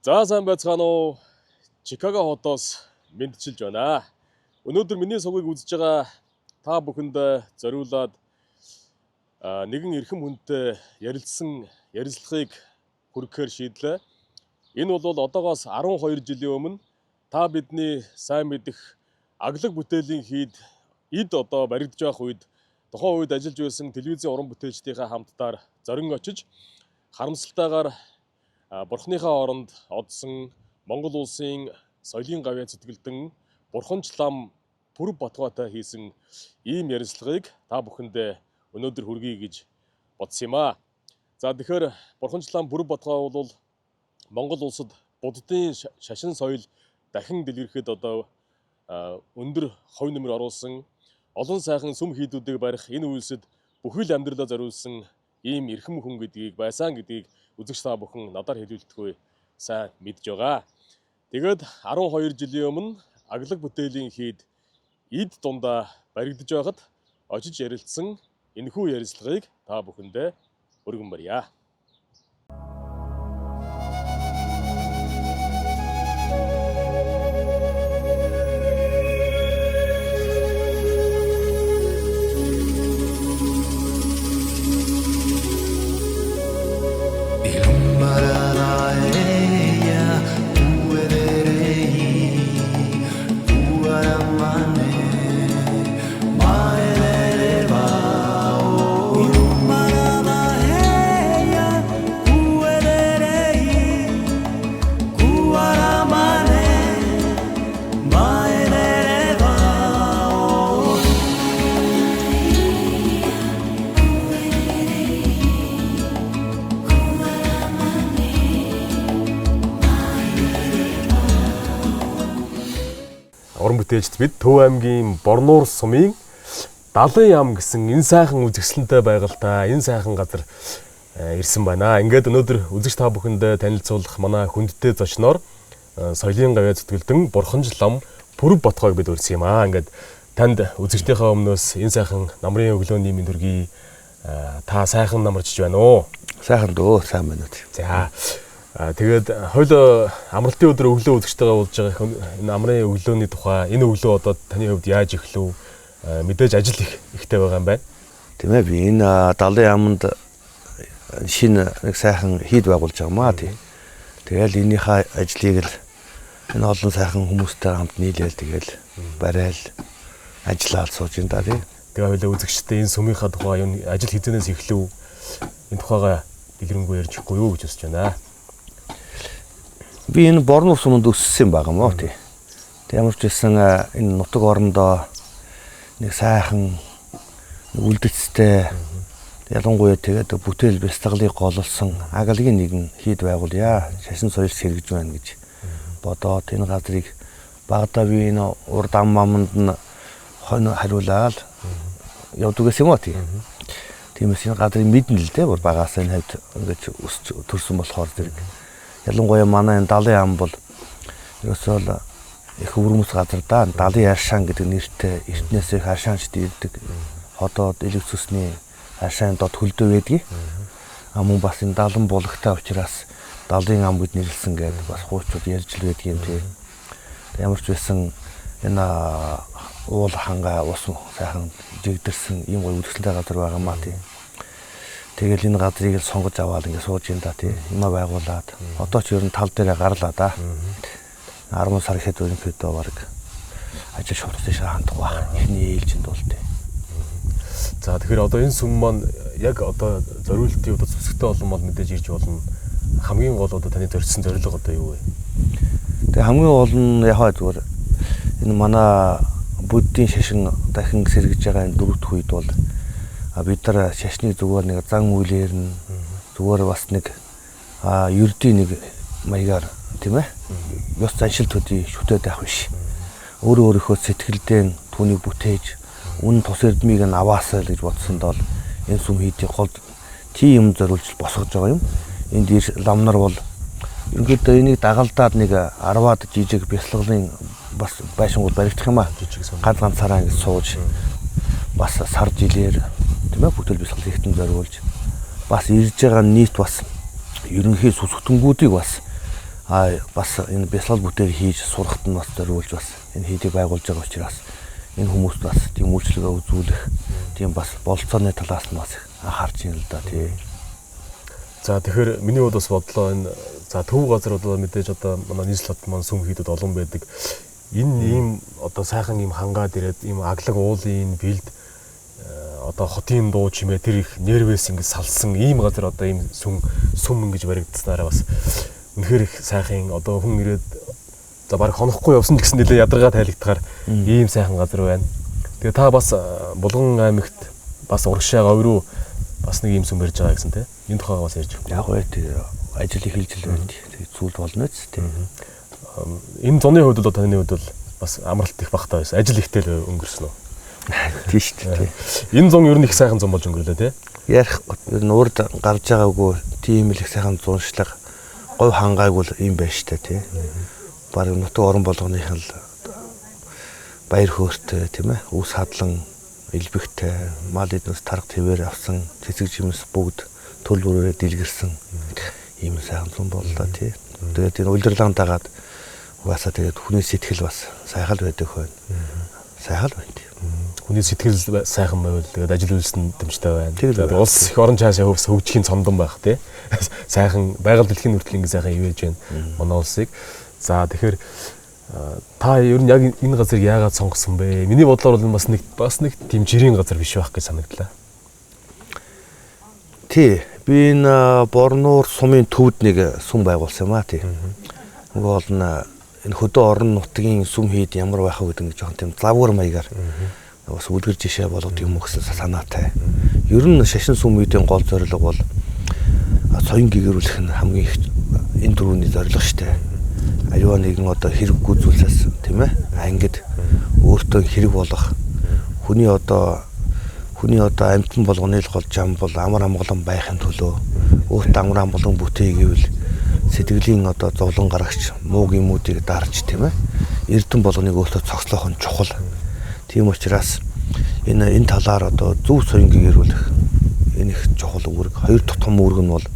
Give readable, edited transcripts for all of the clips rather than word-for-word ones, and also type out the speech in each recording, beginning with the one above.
За сайн байцгаана уу? Чикаго хотоос мэдчилж байна. Өнөөдөр миний сугийг үзэж байгаа та бүхэнд зориулаад нэгэн эрхэм хүнтэй ярилцлагыг хүргэхээр шийдлээ. Энэ бол одоогоос 12 жилийн өмнө та бидний сайн мэдэх аглаг бүтээлийн эд одоо баригдаж байх үед тухайн үед ажиллаж байсан телевизийн уран бүтээлчдийнхээ хамтдаар зорин очиж харамсалтайгаар Бурхныхаа оронд одсон Монгол улсын соёлын гавьяа зүтгэлдэн Бурханч лам Пүрэв Батгайтай хийсэн ийм ярилцлагыг та бүхэндээ өнөөдөр хүргэе гэж бодсон юм аа. За тэгэхээр Бурханч лам Пүрэв Батгай бол Монгол улсад буддын шашин соёл дахин дэлгэрхэд одоо өндөр хувь нэмэр оруулсан олон сайхан сүм хийдүүдийг барих энэ үйлсэд бүхэл амьдралаа зориулсан ийм эрхэм хүн гэдгийг үзэгч та бүхэн надаар хэлүүлдэхгүй сайн мэдж байгаа. Тэгээд 12 жилийн өмнө аглаг бүтээлийн эд дундаа баригдаж байхад очиж ярилцсан энэхүү ярилцлагыг та бүхэндээ өргөн барья. Уран бүтээлчд бид Төв аймгийн Борнуур сумын Далын ям гэсэн энэ сайхан үзэсгэлэнтэй байгальтай энэ сайхан газар ирсэн байна. Ингээд өнөөдөр үзэгч та бүхэндээ танилцуулах манай хүндтэй зочноор соёлын гавьяа зүтгэлдэн Бурханч лам Пүрэв Батгайг бид урьсан юм аа. Ингээд танд үзэгчдийнхээ өмнөөс энэ сайхан намрын өглөөний мэнд хүргэе. Та сайхан намарчж байна уу? Сайхан дөө, сайн байна уу. За. Тэгээд хойло амралтын өдөр өглөө үзэгчтэйгээ уулзж байгаа энэ амрын өглөөний тухай энэ өглөө одоо таны хувьд яаж эхлэв? Мэдээж ажил ихтэй байгаа юм байна. Тийм ээ, би энэ Далын яманд шинэ нэг сайхан хийд байгуулж байгаа маа тий. Тэгэл энийхээ ажлыг л энэ олон сайхан хүмүүстэй хамт нийлээл тэгэл барайл ажиллаад сууж энэ да тий. Тэгээ хойло үзэгчтэй энэ сумынхаа тухай энэ ажил хэзээс эхлэв? Энэ тухайга дэлгэрэнгүй ярьж өгөхгүй юу гэж хүсэж байна. Би энэ Борнуур суманд өссөн байгаа мó тий. Тэг ямар ч байсан энэ нутаг орондоо нэг сайхан үлдэцтэй ялангуяа тэгээд бүтээл бяцлаглыг гололсон аглагийн нэгэн хийд байгуулъя. Шашин соёл сэргэж байна гэж бодоод энэ газрыг багадаа би энэ урд ам аманд нь хонь хариулаад явдаг гэсэн юм уу тий. Тиймээс энэ газрыг мэднэ л дээ бүр багаас энэ хавьд ингэж өсч төрсөн болохоор зэрэг ялангуяа манай энэ Далын ам бол ерөөсөө л их өвөрмөс газар да. Далын аршаан гэдэг нэртэй эртнээс их аршаанчд ирдэг. Хотод элэг цусны аршаан дод хөлдөө байдгийг. Мөн бас энэ далан булгтай учраас Далын ам гэд нэрлсэн гэдэг бас хуучууд ярьж л байдаг юм тий. Ямар ч байсан энэ уул ханга ус сайхан жигдэрсэн ийм гоё үлдэлтэй газар байгаа маа тий. Тэгэл энэ газрыг л сонгож аваад ингэ сууж ин да тий. Юмаа байгуулад одоо ч ер нь тал дээрээ гарлаа да. 10 сар ихэд өнөхдөө баг ажил шуурсан хандах ба. Эхний ээлжинд бол тий. За тэгэхээр одоо энэ сүм маань яг одоо зориултын одоо зүсгтэй олон бол мэдээж ирж болно. Хамгийн гол одоо таны зорьсон зорилго одоо юу вэ? Тэгээ хамгийн гол нь яхаа зүгээр энэ манай буддийн шашин дахин сэргэж байгаа энэ дөрөвт үед бол бид нар шашныг зүгээр нэг зан үйлээр нь зүгээр бас нэг ердийн нэг маягаар тийм ээ ёс заншил төдий шүтээд байх биш. Өөрийнхөө сэтгэлдээ түүнийг бүтээж үн тус эрдмийг нь аваасаа л гэж бодсонд бол энэ сүм хийдийн гол тийм юм зориулж босгож байгаа юм. Энд лам нар бол ерөнхийдөө энийг дагалдаад нэг 10-аад жижиг бяцлаглын бас байшингууд баригдах юм аа. Ганцаараа ингэ сууж бас сар жилээр тийм ээ бүтээл бяцлал хийхтэн зориулж бас ирж байгаа нийт бас ерөнхий сүсгтэнгүүдийг бас Бас энэ бясалгал бүтээл хийж сурахад нь бас зориулж бас энэ хийдийг байгуулж байгаа учраас энэ хүмүүст бас тийм үйлчлэгээ үзүүлэх тийм бас болцооны талаас нь бас анхаарч байна л да тий. За тэгэхээр миний хувьд бас бодлоо энэ за төв газар одоо мэдээж одоо манай нийслэлд маань сүм хийдэд олон байдаг. Энэ ийм одоо сайхан ийм хангаад ирээд ийм аглаг уулын бэлд одоо хотын дуу чимээ тэр их нервэс ингэ салсан ийм газар одоо ийм сүм ингэж баригдсанараа бас үнэхээр их сайхан одоо хүн ирээд за баг хонохгүй явсан гэсэн нэлээ ядаргаа тайлагдахаар ийм сайхан газар байна. Тэгээ та бас Булган аймагт бас урагшаа говь руу бас нэг ийм сүм барьж байгаа гэсэн тий. Энэ тухайгаа бас ярьж өгөх. Яг гоо тий ажил их хэлжил байна. Тэгээ зүйл болно ч тий. Энэ зуны хувьд бол таны хувьд бол бас амралт их багтаа байсан. Ажил ихтэй л өнгөрсөн үү? Тийм шүү дээ. Энэ зун ер нь их сайхан зун болж өнгөрлөө тий. Ярихгүй ер нь урд гарч байгаагүй тийм л их сайхан зуншлага говь хангаагүй юм байна шүү дээ тий. Бараг нутаг орон болгоных нь л баяр хөөртэй тийм ээ. Үс хадлан элбэгтэй мал эднээс тарга твээр авсан цэцэг жимс бүгд төл бүрээрээ дэлгэрсэн ийм сайхан зун боллоо тий. Тэгээд энэ удирлан дагаад угаасаа тэгээд хүний сэтгэл бас сайхан байдаг хойно. Сайхан байна тий. Хүний сэтгэл сайхан байвал тэгээд ажил үйлсэн дэмжтэй байна. Тэгээд улс их орон цаашаа хөгжихийн цомдон байх тий. Сайхан байгаль дэлхийн хүртэл ингэ сайхан ивэж байна манай улсыг. За тэгэхээр та ер нь яг энэ газрыг яагаад сонгосон бэ? Миний бодлоор бол бас нэг тийм жирийн газар биш байх гэж санагдлаа. Тий. Би энэ Борнуур сумын төвд нэг сүм байгуулсан юм аа тий. Нөгөө бол энэ хөдөө орон нутгийн сүм хийд ямар байх вэ гэдэг нэг жоохон тийм завгар маягаар бас үлгэр жишээ болгох юм гэсэн санаатай. Ер нь шашин сүм хийдийн гол зорилго бол соён гэгэрүүлэх нь хамгийн их энэ дөрвөний зорилго шүү дээ. Аюу нэгэн одоо хэрэггүй зүйлсээс тийм ээ ангид өөртөө хэрэг болох хүний одоо амьтан болгоны л гол зам бол амар амгалан байхын төлөө өөртөө амар амгалан бүтээй гэвэл сэтгэлийн одоо зовлон гарагч мууг юмуудыг дарж тийм ээ эрдэн болгоныг өөртөө цогцлоох нь чухал. Тийм учраас энэ талаар одоо зөв соён гэгэрүүлэх энэ их чухал үүрэг. Хоёр дахь том үүрэг нь бол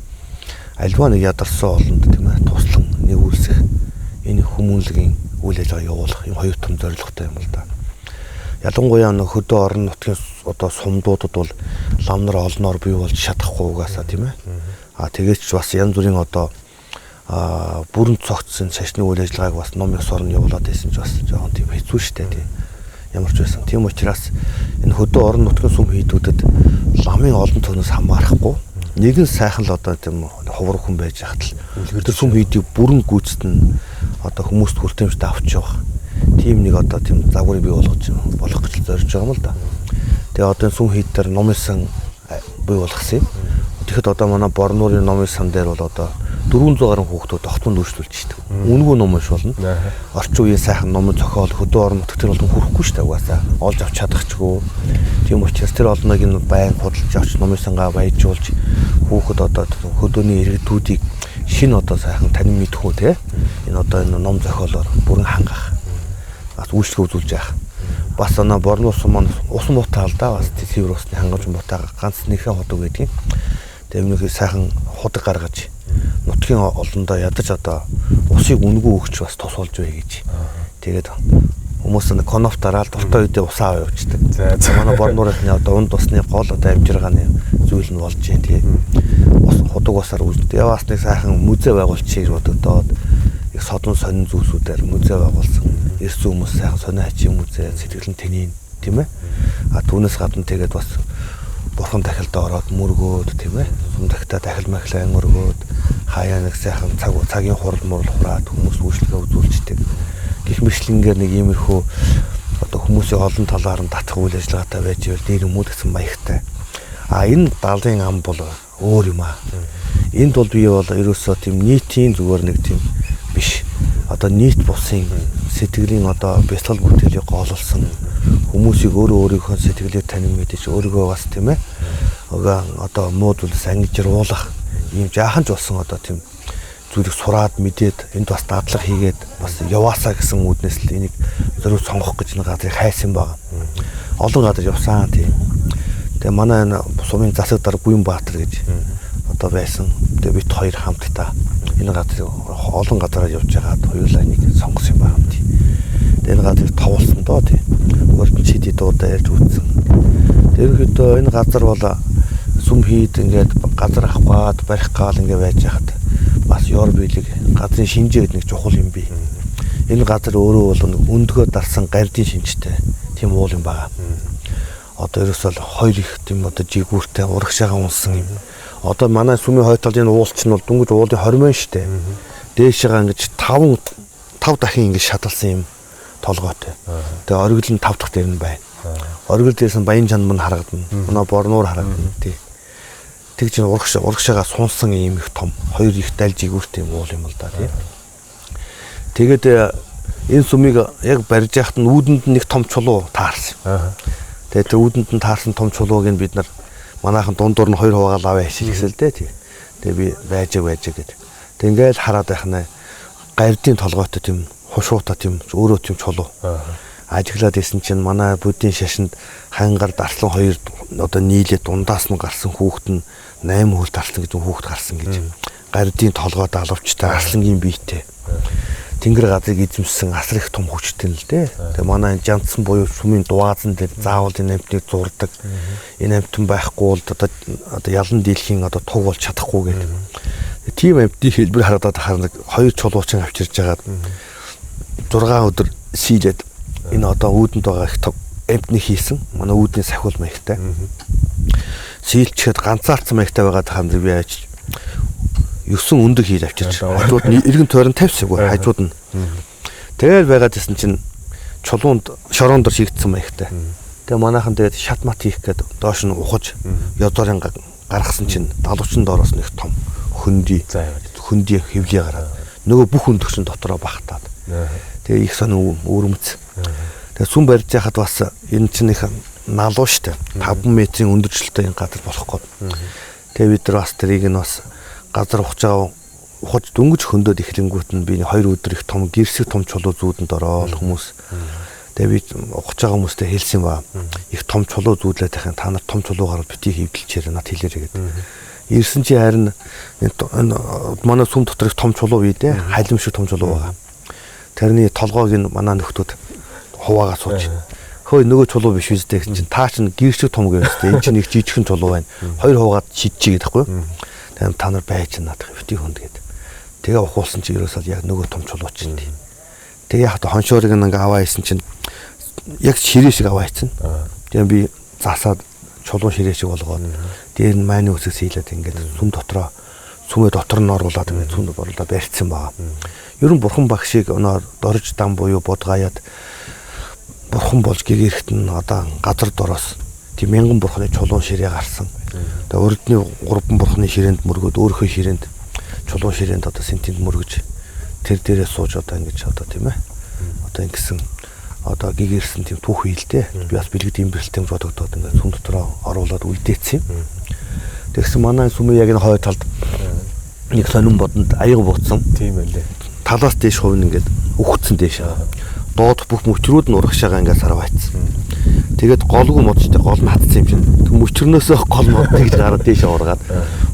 альва нэг ядарсан олонд тийм ээ туслан нэгүүлсэх энэ хүмүүнлэгийн үйл ажиллагаа явуулах юм хоёр том зорилготой юм л да. Ялангуяа хөдөө орон нутгийн одоо сумдуудад бол лам нар олноор бий болж чадахгүй угаасаа тийм ээ. Тэгээд ч бас янз бүрийн одоо бүрэн цогцсон шашны үйл ажиллагааг бас номын сорн явуулаад байсан ч бас жоохон тийм хэцүү шттэ тийм. Ямар ч байсан. Тийм учраас энэ хөдөө орон нутгийн сүм хийдүүдэд ламын олон төнөөс хамаарахгүй нэгэн сайхан л одоо тийм хувраг хүн байж хатал тэр сүм хийдийг бүрэн гүйцэтэн одоо хүмүүст хүртээмжтэй авч явах тийм нэг одоо тийм загварыг бий болгох гэж зорж байгаа юм л да. Тэгээ одоо сүм хийд дээр номын сан бий болгосон юм. Тэгэхэд одоо манай Борнуурын номын сан дээр бол одоо 400 гаруй хүүхдүүд тогтмол үйлчлүүлж штеп. Үнгүй ном унш болно. Орчин үеийн сайхан номын зохиол хөдөө орон нутагт тэр бол хүрэхгүй штеп угаасаа. Олж авч чадахчгүй. Тийм учраас тэр олныг нь байн худалдаж авч номын сангаа баяжуулж хүүхэд одоо хөдөөний иргэдүүдийг шинэ одоо сайхан танин мэдхүү те. Энэ одоо энэ ном зохиолоор бүрэн хангах. Бас үйлчлэг үзүүлж яах. Бас манай Борнуур сум маань ус муутай алдаа бас цэвэр усны хангаж муутай ганц нэгэн ходог байдгийг. Тэгээ өмнөх сайхан ходог гаргаж нутгийн олондоо ядаж одоо усыг үнгүй өгч бас тус болж бай гэж. Тэгээд хүмүүс нэг коноф дараал дуртай үедээ усаа аваа явчихдаг. За манай Борнуурын одоо унд усны гол одоо амжиргааны зүйл нь болж байна тий. Ус ходог усаар үлдээ. Бас нэг сайхан музей байгуулчих гэж бодогдоод их содон сонин зүйлсүүдээр музей байгуулсан. Ирсэн хүмүүс сайхан сонио хачийн музей, сэтгэлэн тэнийн тийм ээ. Түүнээс гадна тэгээд бас бурхан дахилдаа ороод мөргөөд тийм ээ. Сум дахтаа дахил махлаа мөргөөд хаяа нэг сайхан цагийн хурал мурал хураад хүмүүс үйлчлэгээ үзүүлждэг. Гэх мэтлэнгээр нэг иймэрхүү одоо хүмүүсийн олон талаар нь татах үйл ажиллагаатай байж ивэл нэр хүмүүдгсэн маягтай. Энэ даалын ам бол өөр юм аа. Энд бол бие бол ерөөсөө тийм нийтийн зүгээр нэг тийм биш. Одоо нийт бусын сэтгэлийн одоо бясалгал бүтээлийг гололсон хүмүүсийг өөрийнхөө сэтгэлээр танин мэдээж өөрийгөө бас тийм ээ. Одоо муу зүйлс ангижруулах ийм жаахан ч болсон одоо тийм зүйлийг сураад мэдээд энд бас дадлага хийгээд бас яваасаа гэсэн үүднээс л энийг зөв сонгох гэж нэг газрыг хайсан байгаа. Олон газар явсан тийм. Тэгээ манай сумын засаг дараа Гүн Баатар гэж одоо байсан. Тэгээ бид хоёр хамтдаа энэ газар олон газараар явж байгаад хоёулаа нэг сонгосон юм байна тий. Энэ газар товолсон доо тий. Өөрөөр чиди дуудаа ярьж үзсэн. Ерөнхийдөө энэ газар бол сүм хийд ингээд газар авахгаад барих гал ингээд байж хахад бас ёр биелэг газрын шинжээ гэдэг нэг чухал юм бий. Энэ газар өөрөө бол өндгөө дарсан гардийн шинжтэй тийм уул юм байгаа. Одоо ерөөсөө хоёр их тийм одоо жигүүртэй урагшаага унсан юм. Одоо манай сүмийн хойтол энэ уулч нь бол дүнгийн уулын хормон штэ. Дээшээгаа ингэж 5 дахин ингэж шаталсан юм толгойтой. Тэгээ оргил нь 5 дахь дээр нь байна. Оргил дээрсэн баян чанд мань харагдана. Манай борнуур харагдана тий. Тэг чинь урагшаага сунсан ийм их том хоёр их даль жигүүртэй уул юм л да тий. Тэгээд энэ сүмийг яг барьж яхад нь үүдэнд нэг том чулуу таарсан. Тэгээд үүдэнд нь таарсан том чулууг нь бид нар манайхан дундуур нь 2 хуваагаал аваа хишигсэл дээ тий. Тэгээ би байж гэдэг. Тэг ингээл хараад байх нэ гардийн толгойтой тийм хушуута тийм өөрөө тийм чулуу. Ажиглаад исэн чинь манай буддийн шашинд хангаар дарслан 2 одоо нийлээд дундаас нь гарсан хүүхэд нь 8 хөл дарслан гэж хүүхэд гарсан гэж. Гардийн толгойд алавчтай арслангийн биетэй. Тэнгэр газрыг эзэмсэн асар их том хүчтэй л дээ. Тэгээ манай жандсан буюу сүмийн дуаазан дээр заавал энэ амтныг зурдаг. Энэ амтан байхгүй бол одоо ялан дийлхийн одоо туг болж чадахгүй гэдэг. Тийм амтны хэлбэр харагдаад харна 2 чулуучин авчирж жагаад 6 өдөр сийдээд энэ одоо үүдэнд байгаа их амтны хийсэн манай үүдний сахиул маягтай. Сийлчихэд ганцаардсан маягтай байгаад хам би яаж 9 өндөг хийж авчирч хажууд нь эргэн тойрон тавьсаггүй хажууд нь. Тэгэл байгаад исэн чинь чулуунд шорон дор шигдсэн маягтай. Тэгээ манайхан тэгээд шат мат хийх гээд доош нь ухаж ёдорын гаргасан чинь далавчин доороос нэг том хөндөй хөвлий гараад нөгөө бүх өндөгчн дотроо багтаад. Тэгээ их сонь өөрмөц. Тэгээ сүм барьж яхад бас энэ чинь их налуу штэ 5 метрийн өндөрчлөлттэй энэ газар болох гээд. Тэгээ бид нар бас тэрийг нь бас газар ухаж дөнгөж хөндөд эхлэнгүүт нь би 2 өдөр их том гэрсэг том чулуу зүүдэнд ороод хүмүүс тэгээ би ухаж байгаа хүмүүстэй хэлсэн ба их том чулуу зүүдлээд тахын та нар том чулуугаар битгий хөвдөлчээр над хэлээрэй гэдэг. Ирсэн чи харин манай сүм дотор их том чулуу бий дээ халим шиг том чулуу байгаа. Тэрний толгойг нь манай нөхдүүд хуваагаа сууж. Хөөе нөгөө чулуу биш үстэй гэсэн чинь таа чин гэрсэг том гэвэстэй энэ чинь их жижигхэн чулуу байна. 2 хуваагаад шидчихээ гэдэггүй. Тэгээд та нар байж надах бити хүнд гээд. Тэгээ ухуулсан чи ерөөсөө яг нөгөө том чулуу чинь тийм. Тэгээ яг хоншоорыг ингээ аваа хийсэн чинь яг ширээ шиг аваа хийсэн. Тэгээ би засаад чулуу ширээ шиг болгоод дээр нь майны үсгээс хийлээд ингээд сүм дотроо сүмээ дотор нь оруулаад ингээд сүм борлоо барьцсан байгаа. Ер нь бурхан багшийг өнөө дорж дан буюу будгаяад бурхан болж гэгэрхт нь одоо газар дороос тийм мянган бурханы чулуун ширээ гарсан. Тэгээ урдны 3 бурханы ширээнд мөргөөд өөрийнхөө ширээнд чулуун ширээнд одоо сентинд мөргөж тэр дээрээ сууж одоо ингэж одоо тийм ээ. Одоо ингэсэн одоо гэгэрсэн тийм түүх хийлтэй. Би бас бэлгэд имбэлтэй бодогдоод ингээд сүм дотроо оруулаад үлдээсэн юм. Тэгсэн манай сүмийн яг энэ хой талд нэг сонин бодонд аяга бууцсан. Тийм байлээ. Талаас дээш хувь нь ингээд өгцсөн дээш. Доод бүх мөчрүүд нь урагшаага ингээд сарвайцсан. Тэгээд голгүй модчтой гол нь хатсан юм чинь. Мөчрнөөсөө гол мод тэгж гараад дээшээ ургаад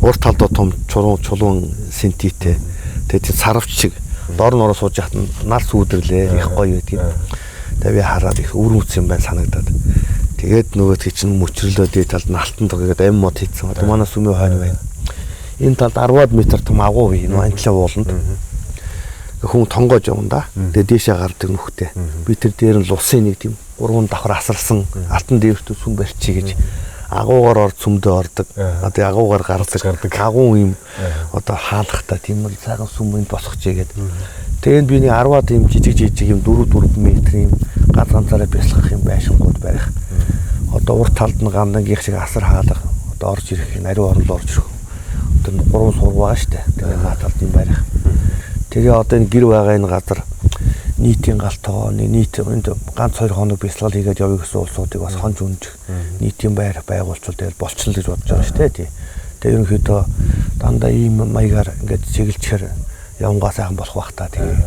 урт талдаа том чулуун сентитэй. Тэгээд сарвч шиг доор нь ороо сууж яхад нар сүүдэрлээ. Их гоё байдгийг. Тэгээд би хараад их өвөрмөц юм байна санагдаад. Тэгээд нөгөө чинь мөчрлөө дээд талд нь алтан тоггээд ам мод хийцэн. Одоо манай сүмийн хойно байна. Энэ талд 10-аад метр том агуу бий. Энэ антлаа ууланд. Хүн тонгоож явна да. Тэгээ дээшээ гардаг нөхтэй. Би тэр дээр нь лусын нэг тийм 3 давхар асарсан алтан дээвэртүү сүм барьчих гэж агуугаар орд сүмдөө ордог. Одоо агуугаар гардаг. Агуун юм одоо хаалхтай тийм л сайхан сүмэнд босгож игээд. Тэгээд би нэг 10-аад юм жижиг юм 4 метрийн ганцаараа бясалгах юм байшингууд барих. Одоо урт талд нь гандангийнх шиг асар хаалга одоо орж ирэх ариун орнол орж ирэх. Тэр 3 сург байгаа штэ. Тэгээд наад талд юм барих. Тэгээ одоо энэ гэр байгаа энэ газар нийтийн галтаа нийт энд ганц 2 хоног бясалгал хийгээд явъя гэсэн улсуудыг бас хонж үнжих нийтийн байр байгуулчвал тэгэл болчихно гэж бодож байгаа шүү дээ. Тэгээ ерөнхийдөө дандаа ийм маягаар ингээд чиглэлчээр явнгаа сайхан болох бах та. Тэгээ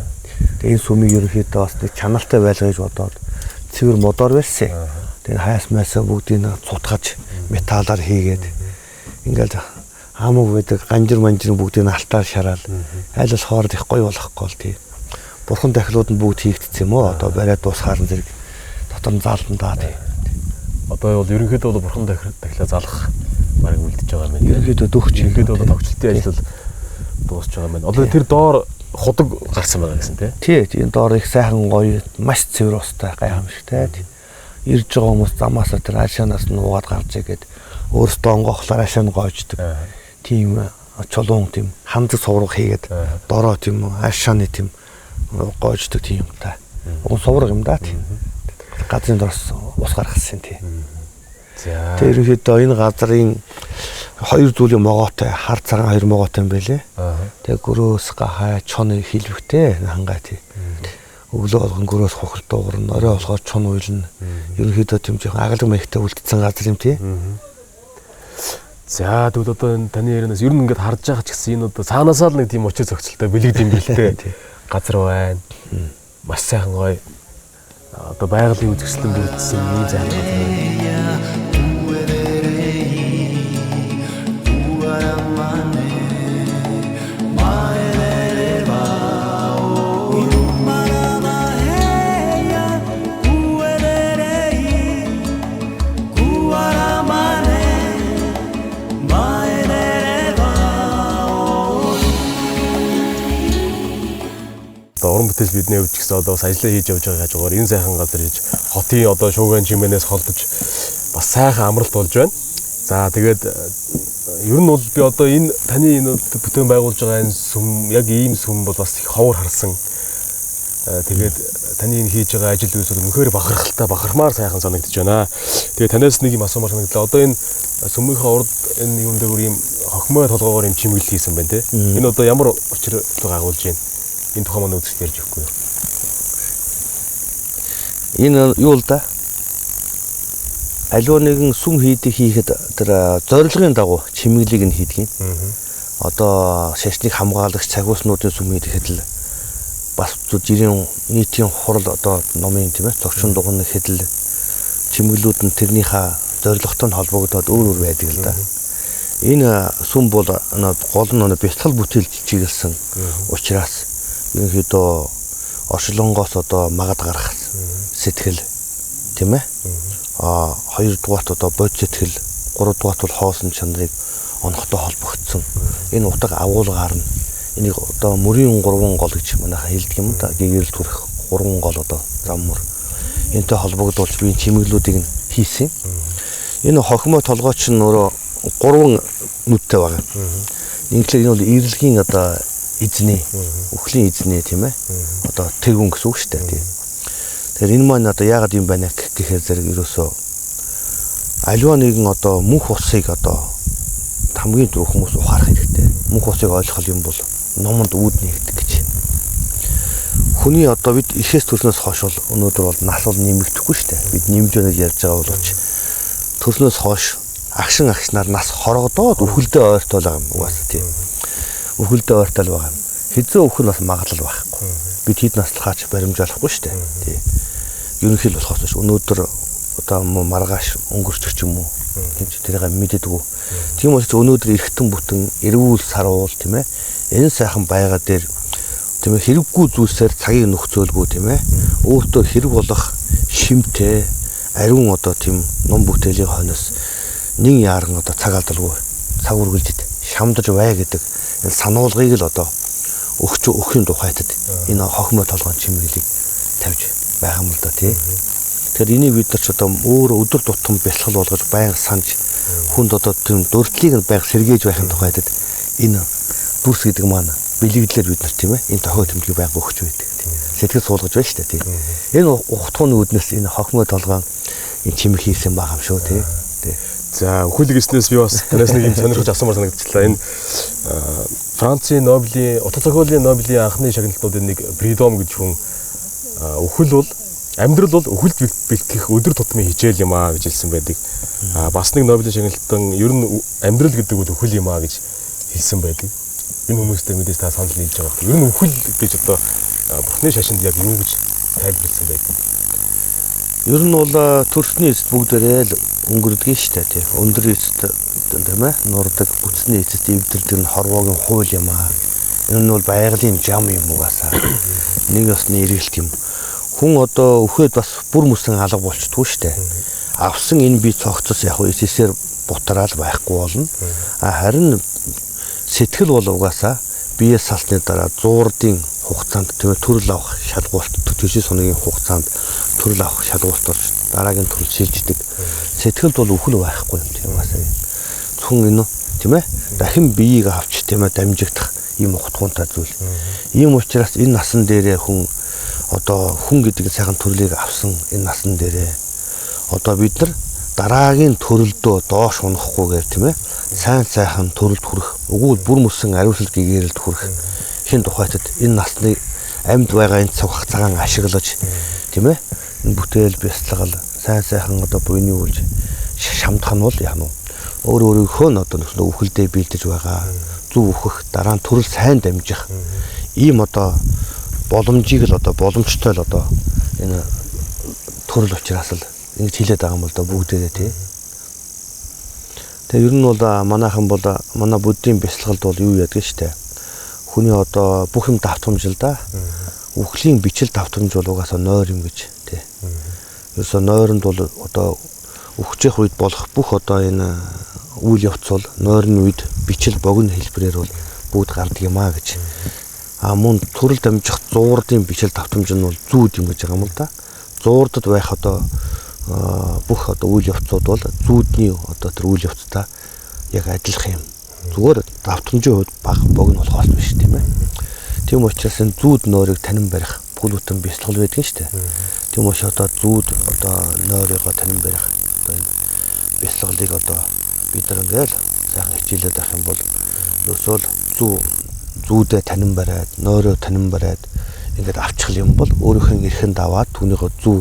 энэ сүмийг ерөнхийдөө бас нэг чаналтай байлгаж бодоод цэвэр модоор байсан. Тэгээ хаяс майсаа бүгдийг цутгаж металлаар хийгээд ингээд Хамаг байдаг ганжир манжир бүгдийг нь алтаар шараад аль болох хоорол их гоё болохгүй бол тий. Бурхан дахлууд нь бүгд хийгдсэн юм уу? Одоо бариад дуусгаар нь зэрэг дотор нь заалдан даа тий. Одоо бол ерөнхийдөө бол бурхан дахлаа залах бараг үлдэж байгаа юм байна. Ерөнхийдөө дөхч. Ерөнхийдөө бол тогтчлтын ажил бол дуусч байгаа юм байна. Одоо тэр доор худаг гарсан байгаа гэсэн тий. Тий, энэ доор их сайхан гоё, маш цэвэр устай гайхамшигтай тий. Ирж байгаа хүмүүс замаасаа тэр ашаанаас нь уугаад гарч игээд өөрсдөө онгоохлоор ашаа нь гоождөг. Тийм чулуун тийм хамдаг сувраг хийгээд дороо тийм ашааны тийм гоождөг тийм юм та. Уг сувраг юм да тийм. Газрын дороос ус гаргасан тий. За. Тэр ихэд энэ газрын хоёр зүйлийн могоотой хар цагаан хоёр могоотой юм байлээ. Тэгээ гөрөөс гахай чоны хилвэхтэй хангай тий. Өглөө болгон гөрөөс хохол дуугарна, орой болохоор чон уйлна. Ерөнхийдөө тийм жоохон агалаг маягтай үлдсэн газар юм тий. За тэгвэл одоо энэ таны ярианаас ер нь ингээд харж байгаа ч гэсэн энэ одоо цаанаасаа л нэг тийм очир зохицолтой бэлэгд юм бэлтэй газар байна. Маш сайхан гоё. Одоо байгалийн үзэсгэлэн бүрдсэн ийм сайхан газар байна. Уран бүтээл бидний хувьд ч гэсэн одоо бас ажиллаа хийж явж байгаа хажуугаар энэ сайхан газар хийж хотын одоо шууган чимээнээс холдож бас сайхан амралт болж байна. За тэгээд ер нь бол би одоо энэ таны энэ бүтээн байгуулж байгаа энэ сүм яг ийм сүм бол бас их ховор харсан. Тэгээд таны энэ хийж байгаа ажил үйлс бол үнэхээр бахархалтай бахархмаар сайхан санагдаж байна. Тэгээд танаас нэг юм асуумаар санагдлаа. Одоо энэ сүмийнхээ урд энэ юм дээр ийм хохимой толгоогоор юм чимэглэл хийсэн байна те. Энэ одоо ямар учир агуулж байна? Энэ тухай манай үзэгч ярьж өгөхгүй юу? Энэ юу л да? Аливаа нэгэн сүм хийхэд тэр зорилгын дагуу чимэглэлийг нь хийдэг юм. Одоо шашныг хамгаалагч цагууснуудын сүм хийхэд л бас жирийн нийтийн хурал одоо номын тийм ээ зовчин дугуйн гэхэд л чимэглэлүүд нь тэрнийхээ зорилготой холбогдоод өөр өөр байдаг л да. Энэ сүм бол гол нь бяцлал бүтээлж чиглэсэн учраас ерөнхийдөө оршлонгоос одоо магад гарах сэтгэл тийм ээ. Хоёрдугаарт одоо бод сэтгэл, гуравдугаарт бол хоосон чанарыг онохтой холбогдсон. Энэ утга агуулгаар нь энийг одоо мөрийн 3 гол гэж манайхан хэлдэг юм да. Гэгэрэл төрөх 3 гол одоо зам мөр. Энтэй холбогдуулж би чимэглэлүүдийг нь хийсэн. Энэ хохимой толгойч нь өөрөө 3 нүдтэй байгаа. Инглиш энэ бол ирэлгийн одоо эзний өхлийн эзний тийм ээ. Одоо тэргүүн гэсэн үг шүү дээ тийм. Тэгэхээр энэ маань одоо яагаад юм байна гэхээр зэрэг ерөөсөө аливаа нэгэн одоо мөнх усыг одоо хамгийн түрүү хүмүүс ухаарах хэрэгтэй. Мөнх усыг ойлгох юм бол номонд үүд нэгдэг гэж. Хүний одоо бид ихээс төрснөөс хойш бол өнөөдөр бол нас бол нэмэгдэхгүй шүү дээ. Бид нэмж байна гэж ярьж байгаа боловч төрснөөс хойш агшин агшнаар нас хорогдоод үхэлдээ ойртол байгаа юм угаасаа тийм. Үхэлдээ ойртол байгаа юм. Хизээ өхөн бас магадлал байхгүй. Бид хэд наслахаач баримжаалахгүй шүү дээ. Тийм. Ерөнхийд болохоос биш өнөөдөр одоо маргааш өнгөрчих ч юм уу. Тэрийг мэддэггүй. Тийм учраас өнөөдөр эргэтэн бүтэн эрүүл саруул тийм ээ. Энэ сайхан байга дээр тийм ээ хэрэггүй зүйлсээр цагийг нөхцөөлгүй тийм ээ. Өөртөө хэрэг болох шимтэй ариун одоо тийм ном бүтээлийн хойноос нэг яаран одоо цаг алдалгүй цаг үргэлжид шамдаж бай гэдэг энэ сануулгыг л одоо өхийн тухайтад энэ хохимой толгойн чимэглэлийг тавьж байгаа юм л да тий. Тэгэхээр энийг бид нар ч одоо өөр өдөр тутам бэлтгэл болгож байнга санаж хүнд одоо тийм дурдлыг нь байнга сэргээж байхын тухайтад энэ дүрс гэдэг маань бэлэгдлэр бид нар тийм ээ энэ тохио тэмдгийг байнга өгч байдаг тийм. Сэтгэл суулгаж байна шүү дээ тийм. Энэ ухтгууны үүднээс энэ хохимой толгойн энэ чимэг хийсэн байгаа юм шүү тий. За өхөлөг эснээс би бас танаас нэг юм сонирхож асуумаар санагдчихлаа. Энэ Францын Нобелийн утга зохиолын Нобелийн анхны шагналтуудын нэг Придом гэж хүн өхөл бол амьдрал бол өхөлд бэлтгэх өдөр тутмын хичээл юм аа гэж хэлсэн байдаг. Бас нэг Нобелийн шагналтан ер нь амьдрал гэдэг бол өхөл юм аа гэж хэлсэн байдаг. Энэ хүмүүстэй мэдээж та санал нийлж байгаа. Ер нь өхөл гэж одоо Бурхны шашинд яг юу гэж тайлбарласан байдаг. Ер нь бол төрсний эцэд бүгдээрээ л өнгөрдөг шүү дээ тий. Өндөр эцэст тийм ээ нурдаг бүцний эцэст эвдэрдэг нь хорвоогийн хууль юм аа. Энэ нь бол байгалийн жам юм угаасаа. Нэг ёсны эргэлт юм. Хүн одоо өхөөд бас бүр мөсөн алга болчтгүй шүү дээ. Авсан энэ бие цогцос яг эсэсээр бутраал байхгүй болно. Харин сэтгэл бол угаасаа биеэ салсны дараа зуурдын хугацаанд тийм ээ төрөл авах шалгуулт 49 хоногийн хугацаанд төрөл авах шалгуулт болж дараагийн төрөл шилждэг. Сэтгэлд бол өхөл байхгүй юм тийм угаасаа. Зөвхөн энэ тийм ээ дахин биеийг авч тийм ээ дамжигдах ийм утгуунтай зүйл. Ийм учраас энэ насан дээрээ хүн одоо хүн гэдэг сайхан төрлийг авсан энэ насан дээрээ одоо бид нар дараагийн төрөлдөө доош унахгүйгээр тийм ээ сайн сайхан төрөлд хүрэх өгвөл бүр мөсөн ариусл гэгээрэлд хүрэх хин тухайтад энэ насны амьд байгаа энэ цаг хугацаагаа ашиглаж тийм ээ энэ бүтээл бяцлагал сайн сайхан одоо буйны үйлж шамдах нь бол яа нь өөрийнхөө нь одоо үхэлдээ бэлдэж байгаа зөв өөхөх дараа нь төрөл сайн дамжих ийм одоо боломжийг л одоо боломжтой л одоо энэ төрөл учраас л ингэж хэлээд байгаа юм бол да бүгдээрээ тий. Тэгээ ер нь бол манайхан бол манай буддийн бяцлагалд бол юу яадаг штэ. Хүний одоо бүх юм давтамжил да. Үхлийн бичил давтамж бол угаасаа нойр юм гэж тий. Ерөөсөө нойронд бол одоо үхчих үед болох бүх одоо энэ үйл явц бол нойрны үед бичил богино хэлбэрээр бол бүгд гардаг юм а гэж. Мөн төрөл дамжих зуурдын бичил давтамж нь бол зүүд юм гэж байгаа юм л да. Зуурдад байх одоо бүх одоо үйл явцууд бол зүүдний одоо тэр үйл явцтай яг адилхан юм. Зүгээр давтамжийн хувьд бага богино болохоос биш тийм ээ. Тийм учраас энэ зүүд нойрыг танин барих бүл бүтэн бяцлал байдаг шүү дээ. Тийм учраас одоо зүүд одоо нойроо танин барих одоо энэ бяцлаглыг одоо бид нар ингээл сайхан хичээлээд авах юм бол ерөөсөө зүүдээ танин бариад нойроо танин бариад ингээд авчих юм бол өөрийнхөө эрхэнд аваад түүнийхөө зүү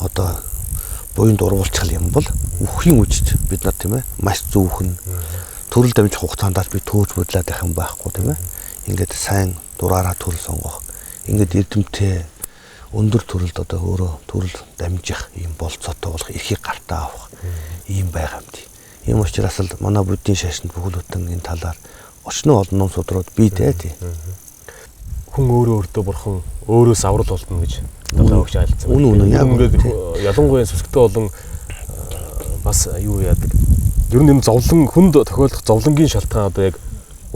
одоо буйнд урвуулчих юм бол үххийн үжид бид нар тийм ээ маш зөвхөн төрөл дамжих хугацаанд би төөж бодлоод байх юм байхгүй тийм ээ ингээд сайн дураараа төрөл сонгох ингээд эрдэмтэй өндөр төрөлд одоо өөрөө төрөл дамжих ийм болцоотой болох эрхийг гартаа авах ийм байгаа юм тий. Ийм учраас л манай буддийн шашинд бүхэл бүтэн энэ талаар очно олон ном судрууд бий дээ тий. Хүн өөртөө бурхан өөрөөс аврал болтно гэж одоо өгч айлцсан. Үнэн яг ингээд ялангуяа сүсгтэй болон бас юу яадаг. Ер нь энэ зовлон хүнд тохиолдох зовлонгийн шалтгаан одоо яг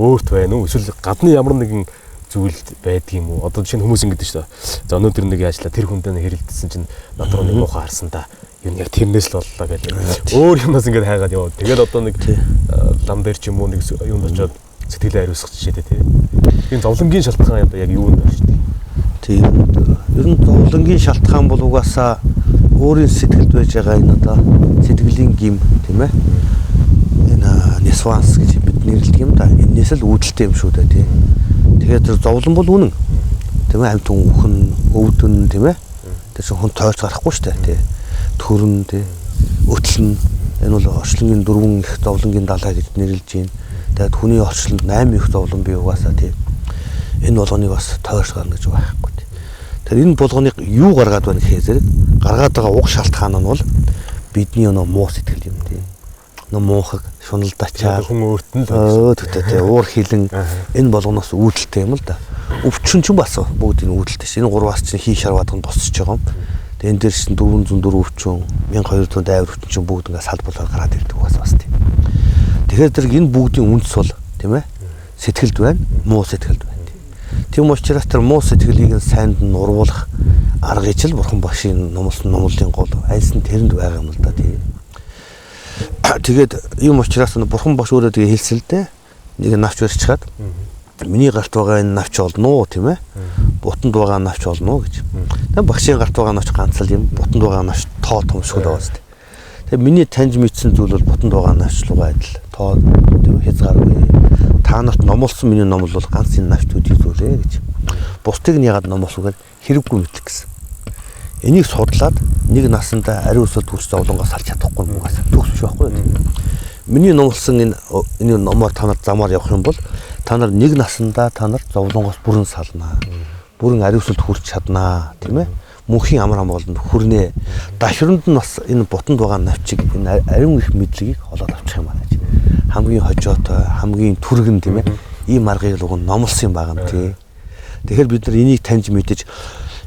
өөрт байна уу? Эсвэл гадны ямар нэгэн зүйл байдаг юм уу? Одоо жишээ нь хүмүүс ингэдэг шүү дээ. За өнөөдөр нэг яажлаа тэр хүндээ хэрэлдсэн чинь над руу нэг муухай харсан да. Юу яг тэрнээс л боллоо гэж. Өөр юмнаас ингээд хайгаад яваад. Тэгээд одоо нэг лам дээр ч юм уу нэг юунд очиод сэтгэлээ хариуцах жишээтэй тий. Энэ зовлонгийн шалтгаан одоо яг юу юм бэ шүү дээ. Тийм. Ер нь зовлонгийн шалтгаан бол угаасаа өөрийн сэтгэлд байж байгаа энэ одоо сэтгэлийн гим тийм ээ. Энэ нисванс гэж бид нэрлэдэг юм да. Энээс л үүдэлтэй юм шүү дээ тий. Тэгээд зовлон бол үнэн. Тийм ээ амьд хүн өвдөн тийм ээ. Тэр чинь хүн тойрч гарахгүй шүү дээ тий. Төрөн тий. Өтлөн энэ бол орчлонгийн 4 их зовлонгийн далай гэж нэрлэж байна. Тэгээд хүний орчлонд 8 их зовлон бий угаасаа тий. Энэ болгоныг бас тойрч гарна гэж байхгүй тий. Тэгэхээр энэ болгоныг юу гаргаад байна гэхээр зэрэг гаргаад байгаа уг шалтгаан нь бол бидний өнөө муу сэтгэл юм тий. Муухаг шуналдачаад хүн өөрт нь л тий уур хилэн энэ болгоноос үүдэлтэй юм л да. Өвчин ч бас бүгд энэ үүдэлтэй ш. Энэ гурваас чинь хий шарваадаг нь босч байгаа юм. Тэгээ энэ дээр чинь 404 өвчин 1200 дайвар өвчин чинь бүгд ингээ салбарлаар гараад ирдэг бас тий. Тэгэхээр тэр энэ бүгдийн үндэс бол тийм ээ сэтгэлд байна, муу сэтгэлд байна тий. Тийм учраас тэр муу сэтгэлийг сайнд нь урвуулах аргыг л бурхан багшийн номлолын гол айлс нь тэрэнд байгаа юм л да тий. Тэгээд ийм учраас бурхан багш өөрөө тэгээ хэлсэлдээ нэг навч барьчихад миний гарт байгаа энэ навч олно уу тийм ээ бутанд байгаа навч олно уу гэж. Тэгээд багшийн гарт байгаа навч ганц л юм бутанд байгаа навч тоо томшгүй байгаа шүү дээ. Тэгээд миний таньж мэдсэн зүйл бол бутанд байгаа навч руугаа адил тоо тийм хязгааргүй. Та нарт номлосон миний номлол бол ганц энэ навч төдий зүйлээ гэж. Бусдыг нь ягаад номлосгоо хэрэггүй мэдлэг гэсэн. Энийг судлаад нэг насандаа ариун өсөлт хүч зовлонгоос салж чадахгүй юм угаасаа төгсөж байхгүй юу. Миний номлосон энэ номоор та нар замаар явах юм бол та нар нэг насандаа та нар зовлонгоос бүрэн салнаа. Бүрэн ариун өсөлт хүрч чаднаа тийм ээ. мөнхийн амар хамгаалалд хүрнэ. Давхиранд нь бас энэ бутанд байгаа навчиг энэ ариун их мэдлэгийг олоод авчих юм байна гэж. Хамгийн хожоотой, хамгийн түргэн тийм ээ. Ийм аргыг л уг нь номлосон юм байгаа юм тий. Тэгэхээр бид нар энийг таньж мэдэж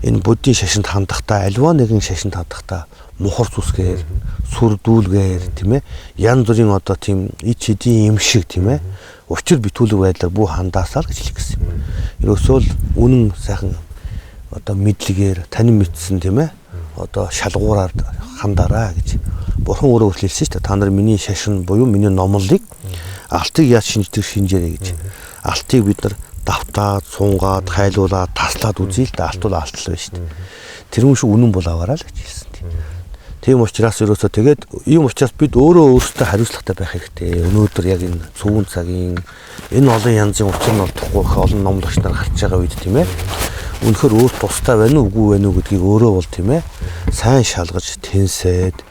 энэ буддийн шашинд хандахдаа альва нэгэн шашинд хандахдаа мухар зүсгээр, сүр дүүлгээр тийм ээ. Янз бүрийн одоо тийм ич хэдийн юм шиг тийм ээ. Учир битүүлэг байдлаар бүх хандаасаа л гэж хэлэх гэсэн юм. Ерөөсөө л үнэн сайхан одоо мэдлэгээр танин мэдсэн тийм ээ. Одоо шалгуураар хандаараа гэж. Бурхан өөрөө хэлсэн шүү дээ. Та нар миний шашин буюу миний номлолыг алтыг яаж шинжээрэй гэж. Алтыг бид нар давтаад, сунгаад, хайлуулаад, таслаад үзье л да. Алт бол алт л байна шүү дээ. Тэр юм шиг үнэн бол аваарай л гэж хэлсэн тийм. Тийм учраас ерөөсөө тэгээд ийм учраас бид өөрөө өөрсдөө хариуцлагатай байх хэрэгтэй. Өнөөдөр яг энэ цөөн цагийн энэ олон янзын учир нь олдохгүй их олон номлогч нар гарч байгаа үед тийм ээ. Үнэхээр өөр тустай байна уу, үгүй байна уу гэдгийг өөрөө бол тийм ээ. Сайн шалгаж, тэнсээд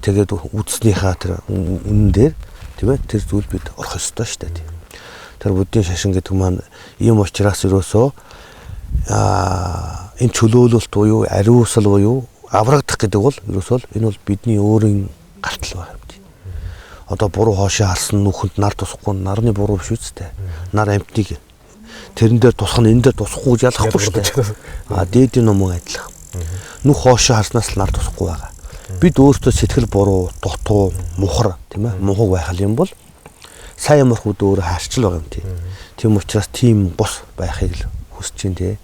тэгээд үдснийхаа тэр үнэн дээр тийм ээ. Тэр зүйл бид орох ёстой шүү дээ тийм. Тэр буддийн шашин гэдэг маань ийм учраас ерөөсөө энэ чөлөөлөлт буюу ариусал буюу аврагдах гэдэг бол ерөөсөө энэ бол бидний өөрийн гартал байна. Одоо буруу хоошоо харсан нүхэнд нар тусахгүй нарны буруу биш үстэй. Нар амтныг тэрэн дээр тусах нь энэ дээр тусахгүй гэж ялахгүй шүү дээ. Дээдийн номон адилхан. Нүх хоошоо харснаас л нар тусахгүй байгаа. Бид өөрсдөө сэтгэл буруу, дутуу, мухар тийм ээ. Мухаг байх юм бол сайн ямархууд өөрөө харчил байгаа юм тийм. Тийм учраас тийм бус байхыг л хүсэж байна тий.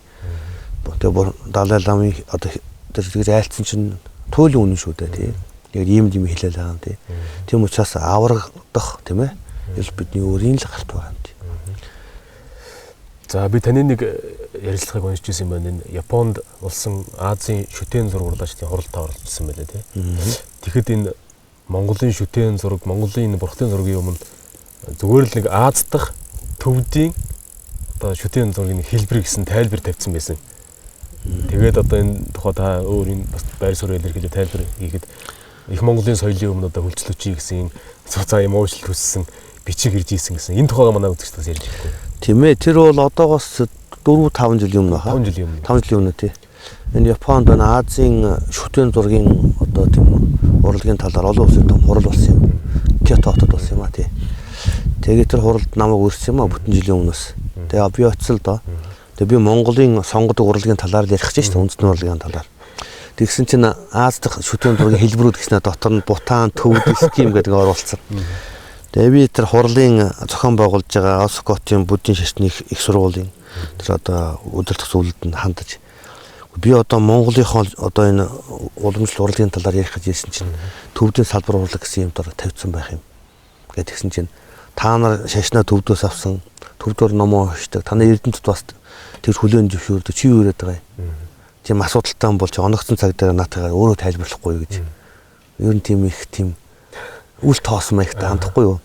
Тэгээ Далай ламын одоо тэгж айлцсан чинь туйлын үнэн шүү дээ тий. Яг ийм юм хэлээл байгаа юм тий. Тийм учраас аврагдах тийм ээ. Ил бидний өөрийн л гарт байгаа юм тий. За би таны нэг ярилцлагыг уншиж ирсэн юм байна. Энэ Японд болсон Азийн шүтээн зураг урлагчдын хуралд оролцсон байлээ тий. Тэгэхэд энэ Монголын шүтээн зураг, Монголын энэ бурхтын зургийн өмнө зүгээр л нэг Аз дахь төвдийн одоо шүтээн зургийн хэлбэр гэсэн тайлбар тавьсан байсан. Тэгээд одоо энэ тухай та өөр энэ бас байр суурь илэрхийлээ тайлбар хийхэд их Монголын соёлын өмнө одоо хөлчлөчий гэсэн цуцаа юм уучлалт хүссэн бичиг ирж ийсэн гэсэн. Энэ тухайга манай үзэгчдээс ярьж өгөхгүй. Тийм ээ. Тэр бол одоогоос 4-5 жилийн өмнө хаа. 5 жилийн өмнө. 5 жилийн өмнө тий. Энэ Японд байна Азийн шүтээн зургийн одоо тийм урлагийн талаар олон улсын том хурал болсон юм. Киото хотод болсон юм а тий. Тэгээд тэр хуралд намайг өрсөн юм а бүтэн жилийн өмнөөс. Тэгээ би очил доо. Тэгээ би Монголын сонгодог урлагийн талаар ярих гэж байна үндэсний урлагийн талаар. Тэгсэн чинь Аз дахь шүтээн зургийн хэлбэрүүд гэснээр дотор нь Бутан, Төв, Ским гэдэг оруулсан. Тэгээ би тэр хурлын зохион байгуулж байгаа Осакотын буддийн шашны их сургуулийн тэр одоо удирдах зөвлөлд нь хандаж би одоо Монголынхоо одоо энэ уламжлал урлагийн талаар ярих гэж ирсэн чинь төвдийн салбар урлаг гэсэн юм дор тавьсан байх юм. Гэт тэгсэн чинь та нар шашнаа төвдөөс авсан, төвдөр номоо хшдаг. Та нар Эрдэнэтэд бас тэр хүлээн зөвшөөрдөг чи юу яриад байгаа юм. Тийм асуудалтай юм бол чи оногцсон цаг дээр наатайгаар өөрөө тайлбарлахгүй гэж. Ер нь тийм их тийм үл тоосон маягтай хандахгүй юу.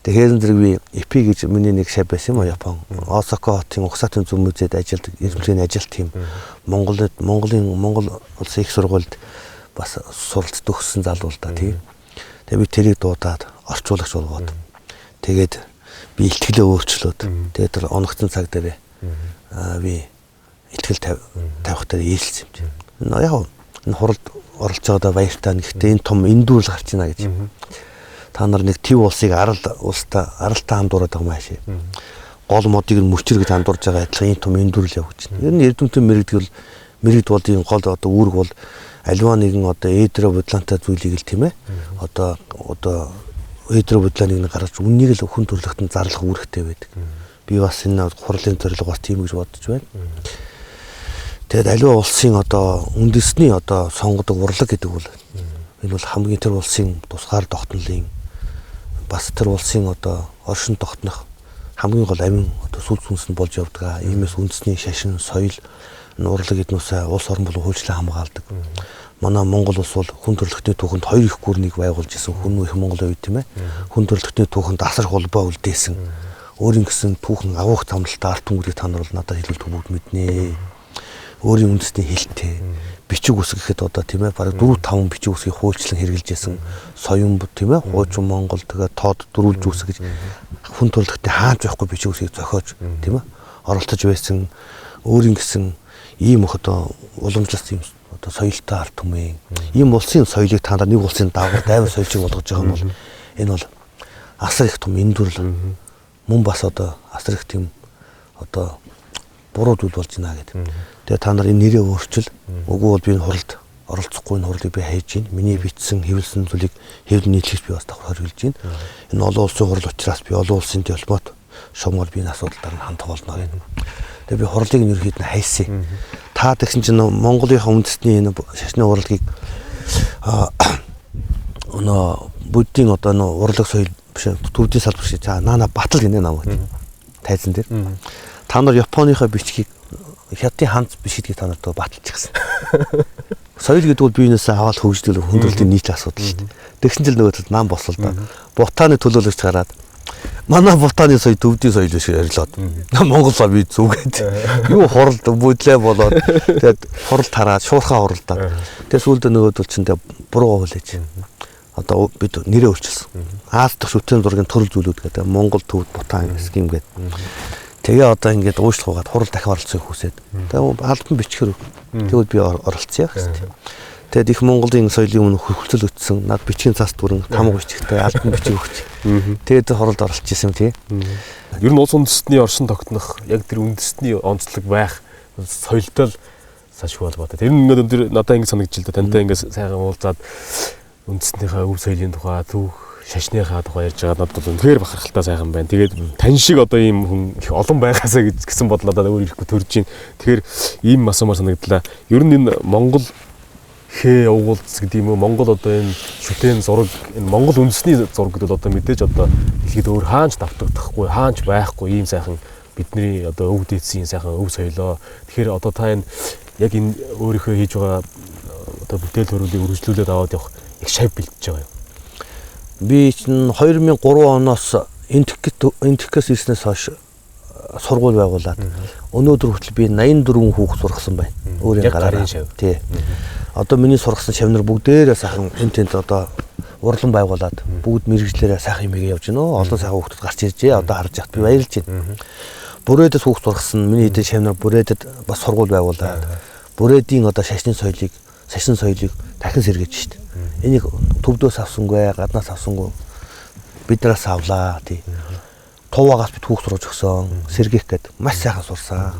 Тэгэхээр зэрэг би ЭПИ гэж миний нэг шав байсан юм а Япон. Осака хотын Угсаатын зөв музейд ажилладаг эрдэмтлийн ажилт тийм Монгол улсын их сургуульд бас суралцж төгссөн залуу л да тийм. Тэгээ би тэрийг дуудаад орчуулагч болгоод тэгээд би ихтгэлээ өөрчлөөд тэгээд тэр оногцсон цаг дээр би ихтгэл тавих дээр ийлсэн юм чинь. Яг энэ хуралд оролцож байгаадаа баяртай. Гэхдээ энэ том эндүүрл гарч ийна гэж. Та нар нэг төв улсыг аралтаа хандуураад байгаа мааши. Гол модыг нь мөчр гэж хандуурж байгаа адилхан энэ том эндүүрл явж байна. Ер нь эрдэмтэн мэрэгдвэл гол одоо үүрэг бол аливаа нэгэн одоо эдрэ бодлонтой зүйлийг л тийм ээ. Одоо эдрэ бодлоныг нь гаргаж үннийг л хүн төрөлхтөнд зарлах үүрэгтэй байдаг. Би бас энэ хурлын зорилго бас тийм гэж бодож байна. Тэгээд аливаа улсын одоо үндэсний одоо сонгодог урлаг гэдэг бол энэ бол хамгийн тэр улсын тусгаар тогтнолын бас тэр улсын одоо оршин тогтнох хамгийн гол амин одоо сүлд сүнс нь болж явдаг. Иймээс үндэсний шашин, соёл, урлаг эднүсээ улс орн болон хуульчлал хамгаалдаг. Манай Монгол улс бол хүн төрөлхтний түүхэнд 2 их гүрнийг байгуулж исэн хүн их Монголын үед тийм ээ. Хүн төрөлхтний түүхэнд асар холбоо үлдээсэн. Өөрийн гэсэн түүхэн агуух замналтай арт түмгүүдийг та нар бол надад хэлүүлдэг бүгд мэднэ. Өөрийн үндэсний хэлтэй бичиг үс гэхэд одоо тийм ээ бараг 4-5 бичиг үсгийг хуульчлан хэрэгжилжсэн соён тийм ээ хуучин Монгол тэгээ тоод дөрвөлж үс гэж хүн төрөлхтний хааж байхгүй бичиг үсгийг зохиож тийм ээ оролцож байсан өөрийн гэсэн ийм их одоо уламжлалт юм одоо соёлтой ард түмэн ийм улсын соёлыг та нар нэг улсын даавар дайвар соёл шиг болгож байгаа юм бол энэ бол асар их том эндүрл мөн бас одоо асар их тийм одоо буруу зүйл болж байна гэдэг. Тэгээ та нар энэ нэрээ өөрчил үгүй бол би энэ хуралд оролцохгүй энэ хурлыг би хайж гин. Миний бичсэн хэвлсэн зүйлийг хэвлэн нийтлэгч би бас давхар хориглож гин. Энэ олон улсын хурал учраас би олон улсын дипломат шомгол би энэ асуудалаар нь хандах болно гэнэ. Тэгээ би хурлыг нь ерөөхдөө хайсан. Та тэгсэн чинь Монголынхаа үндэсний энэ шашны урлагийг буддийн одоо урлаг соёл биш төвдийн салбар шиг наана батал гинэ намайг тайзан дээр. Та нар Японыхаа бичгийг хятадын ханц биш гэдгийг та нарт баталж гисэн. Соёл гэдэг бол биенээсээ аваад хөгждөл хүндрэлтийн нийт асуудал шүү дээ. Тэгсэн жил нөгөө нам бослоо да. Бутаны төлөөлөгч гараад манай Бутаны соёл төвдийн соёл биш ярилаад. Монголоо би зүгээд юу хуралд бүдлээ болоод тэгээд хуралд хараад шуурхаа хуралдаа. Тэгээд сүүлдээ нөгөөдөл чинь буруу хүлээж. Одоо бид нэрээ өөрчилсөн. Аз дахь шүтэн зургийн төрөл зүйлүүд гэдэг Монгол төвд Бутан схем гэдэг. Тэгээ одоо ингээд уушлахугаад хурал дахин оролцохыг хүсээд. Тэгээ албан бичгээр тэгвэл би оролцъё гэсэн. Тэгээд их Монголын соёлын өмнө хөлтөл өтсөн над бичгийн цаас дүрэн тамга бичгтэй албан бичиг өгч. Тэгээд хуралд оролцож исэн тий. Ер нь улс үндэстний оршин тогтнох яг тэр үндэстний онцлог байх соёлтой л сашгүй болбоо. Тэр нь ингээд надад ингэ санагдж л да. Тантай ингээд сайхан уулзаад үндэснийхээ өв соёлын тухай төв шашныхаа тухай ярьж байгаа надад үнэхээр бахархалтай сайхан байна. Тэгээд тань шиг одоо ийм хүн их олон байгаасаа гэсэн бодол надад өөр ирэхгүй төрж байна. Тэгэхээр ийм асуумаар санагдлаа. Ер нь энэ Монгол хээ явуулц гэдэг юм уу? Монгол одоо энэ шүтэн зураг энэ Монгол үндэсний зураг гэдэг одоо мэдээж одоо хэлэхэд өөр хаанч давтагдахгүй, хаанч байхгүй ийм сайхан бидний одоо өв дээдсийн сайхан өв соёлоо. Тэгэхээр одоо та энэ яг энэ өөрийнхөө хийж байгаа одоо бүтээл төрөлийг үргэлжлүүлээд аваад явах их шав бэлдэж байгаа юм. Би чинь 2003 оноос энтекээс ирснээс хойш сургууль байгуулад өнөөдөр хүртэл би 84 хүүхд сургасан байна. Өөрийн гараараа. Тий. Одоо миний сургасан шавнар бүгдээрээ сайхан энэ одоо урлан байгуулад бүгд мэрэгжлээрээ сайхан юм явж байна. Олон сайхан хүүхдүүд гарч иржээ. Одоо харж яхад би баярлж байна. Бүрээдэд хүүхд сургасан миний эдэн шавнар бүрээдэд бас сургууль байгуулад бүрээдийн одоо шашны соёлыг дахин сэргээж штт. Энийг төвдөөс авсангүй, гаднаас авсангүй биднээс авлаа тий. Туваагаас бид хүүхд сургаж өгсөн, сэргээх гээд маш сайхан сурсан.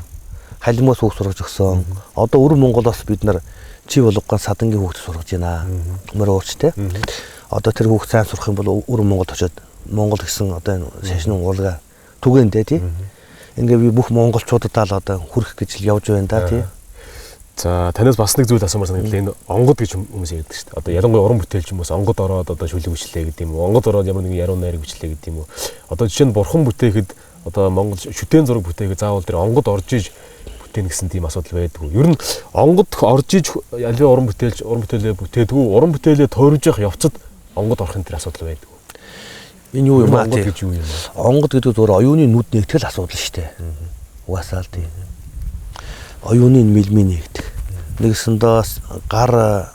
Халимаас хүүхд сургаж өгсөн. Одоо Өвөр Монголоос бид нар чи болгоон садангийн хүүхд сургаж байна. Мөр уурчтэй. Одоо тэр хүүхд сайн сурах юм бол Өвөр Монголд очиод Монгол гэсэн одоо энэ шашны урлагаа түгээндээ тий. Ингээ би бүх монголчуудад л одоо хүрэх гэж л явж байна да тий. За танаас бас нэг зүйл асуумаар санагдлаа. Энэ онгод гэж хүмүүс ярьдаг шүү дээ. Одоо ялангуяа уран бүтээлч хүмүүс онгод ороод одоо шүлэг бичлээ гэдэг юм уу? Онгод ороод ямар нэгэн яруу найраг бичлээ гэдэг юм уу? Одоо жишээ нь бурхан бүтээхэд одоо Монгол шүтэн зураг бүтээхэд заавал тэр онгод орж иж бүтээн гэсэн тийм асуудал байдгүй. Ер нь онгод орж иж аливаа уран бүтээлээ бүтээдгүй, уран бүтээлээ тойрож явах явцад онгод орохын тэр асуудал байдгүй. Энэ юу юм аа онгод гэж юу юм? Онгод гэдэг зөвхөн оюуны нүд нэгтгэл асуудал шүү дээ. Угаасаа л тийм. Оюуны мэлмийн нэгдэг. Нэгсэндээ гар